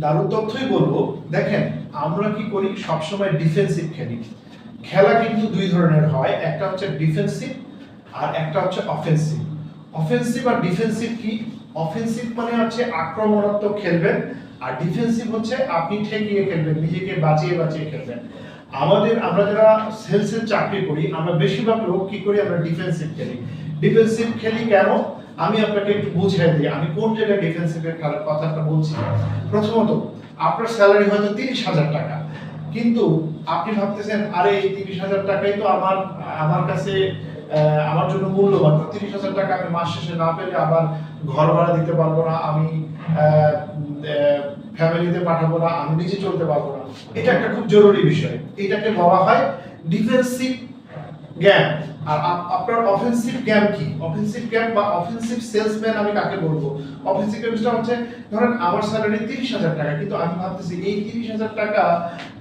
দারুণ তথ্যই বলবো। দেখেন, আমরা কি করি, সবসময় ডিফেন্সিভ খেলি। খেলা কিন্তু দুই ধরনের হয়, একটা হচ্ছে ডিফেন্সিভ আর একটা হচ্ছে অফেন্সিভ। অফেন্সিভ আর ডিফেন্সিভ কি? অফেন্সিভ মানে হচ্ছে আক্রমণাত্মক খেলবেন, আর ডিফেন্সিভ হচ্ছে আপনি ঠেকিয়ে খেলবেন, নিজেকে বাঁচিয়ে বাঁচিয়ে খেলবেন। আমরা যারা সেলসের চাকরি করি, আমরা বেশিরভাগ লোক কি করি, আমরা ডিফেন্সিভ খেলি। ডিফেন্সিভ খেলি কেন? আমি আপনাকে একটু বুঝিয়ে দিই আমি কোন জায়গায় ডিফেন্সিভের খেলার কথাটা বলছি। প্রথমত, আপনার স্যালারি হয়তো 30,000 টাকা, কিন্তু আপনি ভাবতেছেন আরে এই 30,000 টাকাই তো আমার আমার কাছে আমার জন্য মূল্যবান। 30,000 টাকা আমি মাস শেষে না পেলে আবার ঘর ভাড়া দিতে পারবো না, আমি ফ্যামিলিতে পাঠাবো না, আমি নিজে চলতে পারবো না। এটা একটা খুব জরুরি বিষয়, এটাকে বলা হয় ডিফেন্সিভ গেম। আর আপনার অফেন্সিভ গেম কি? অফেন্সিভ গেম বা অফেন্সিভ সেলসম্যান আমি কাকে বলবো? অফেন্সিভ গেমটা হচ্ছে, ধরেন আমার স্যালারি 30,000 টাকা, কিন্তু আমি ভাবতেছি এই 30,000 টাকা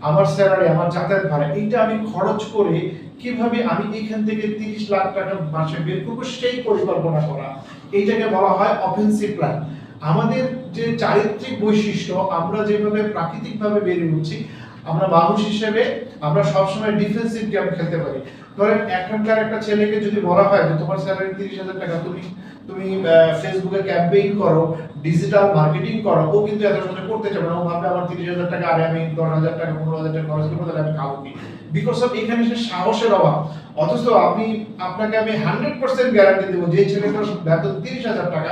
আমার স্যালারি, আমার যাতায়াত ভাড়া, এইটা আমি খরচ করে কিভাবে আমি এখান থেকে 30 লাখ টাকা মাসে বের করবো, সেই পরিকল্পনা করা। এইটাকে বলা হয় অফেন্সিভ প্ল্যান। আমাদের যে চারিত্রিক বৈশিষ্ট্য, আমরা যেভাবে প্রাকৃতিকভাবে বেড়ে উঠছি, আমরা মানুষ হিসেবে আমরা সবসময় ডিফেন্সিভ গেম খেলতে পারি। ধরেন এখনকার একটা ছেলেকে যদি বলা হয় যে তোমার স্যালারি 30,000 টাকা, তুমি তুমি ফেসবুকে ক্যাম্পেইন করো, ডিজিটাল মার্কেটিং করো, ও কিন্তু এত সময় করতে চাবে না। ও ভাববে আমার 30,000 টাকা, আরে আমি 10,000 টাকা 15,000 টাকা খরচ করবো, তাহলে আমি খাবো কি? বিকজ অফ এখানে সে সাহসের অভাব। অথচ আপনাকে আমি 100% গ্যারান্টি দেবো, যে ছেলেটার বেতন 30,000 টাকা,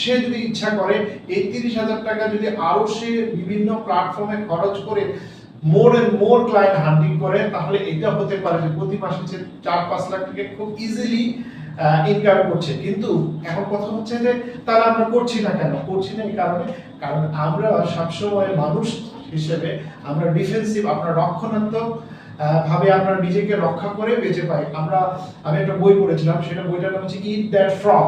সে যদি ইচ্ছা করে এই 30,000 টাকা যদি আরো সে বিভিন্ন প্ল্যাটফর্মে খরচ করে মোর এন্ড মোর ক্লায়েন্ট হান্টিং করে, তাহলে এটা হতে পারে যে প্রতি মাসে সে 4-5 লাখ টাকা খুব ইজিলি ইনকাম করছে। কিন্তু এখন কথা হচ্ছে যে তাহলে আমরা করছি না কেন? করছি না এই কারণে, কারণ আমরা সবসময় মানুষ হিসেবে আমরা ডিফেন্সিভ, আমরা রক্ষণাত্মক ভাবে আমরা নিজেকে রক্ষা করে বেঁচে পাই। আমি একটা বই পড়েছিলাম, সেটা বইটার নাম হচ্ছে eat that frog.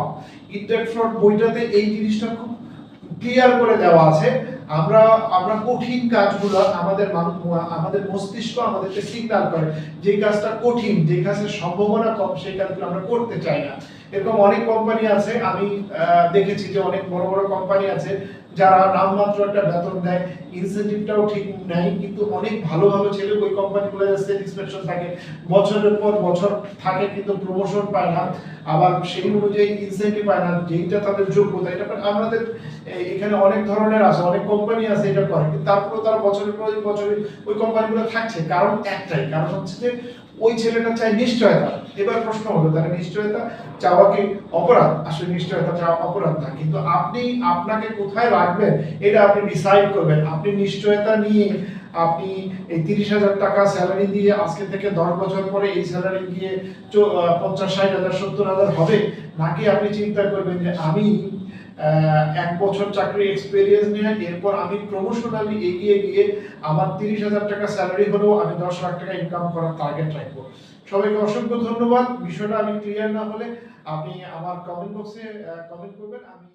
Eat that frog বইটাতে এই জিনিসটা খুব ক্লিয়ার করে দেওয়া আছে। আমরা আমরা কঠিন কাজগুলো, আমাদের মস্তিষ্ক আমাদেরকে সিগন্যাল করে যে কাজটা কঠিন, যে কাজের সম্ভাবনা কম, সেই কাজগুলো আমরা করতে চাই না। এরকম অনেক কোম্পানি আছে, আমি দেখেছি যে অনেক বড় বড় কোম্পানি আছে যারা নামমাত্র একটা বেতন দেয়, ইনসেনটিভটাও ঠিক নেয়, কিন্তু অনেক ভালো ভালো ছেলে ওই কোম্পানিগুলো স্যাটিসফ্যাকশন থাকে, বছরের পর বছর থাকে, কিন্তু প্রমোশন পায় না, আবার সেই অনুযায়ী ইনসেন্টিভ পায় না যেটা তাদের যোগ্যতা। এটা আমাদের এখানে অনেক ধরনের আছে, অনেক কোম্পানি আছে এটা করে, কিন্তু তারপরেও তারা বছরের পর বছর ওই কোম্পানিগুলো থাকছে। কারণ একটাই, কারণ হচ্ছে যে ওই ছেলেটা চায় নিশ্চয়তা। এবার প্রশ্ন হলো, তাহলে নিশ্চয়তা চাওয়া কি অপরাধ? আসলে নিশ্চয়তা চাওয়া অপরাধ না, কিন্তু আপনি আপনাকে কোথায় রাখবেন এটা আপনি ডিসাইড করবেন। আপনি নিশ্চয়তা নিয়ে আপনি এই 30,000 টাকা স্যালারি দিয়ে আজকে থেকে 10 বছর পরে এই স্যালারি দিয়ে 50, 60 হাজার, 70 হাজার হবে, নাকি আপনি চিন্তা করবেন যে আমি 1 বছর চাকরি এক্সপেরিয়েন্স নিয়ে এরপর আমি প্রমোশনালি এগিয়ে গিয়ে আমার 30,000 টাকা স্যালারি হলেও আমি 10 লাখ টাকা ইনকাম করার টার্গেট রাখবো। সবাইকে অসংখ্য ধন্যবাদ। বিষয়টা আমি ক্লিয়ার না হলে আপনি আমার কমেন্ট বক্সে কমেন্ট করবেন। আমি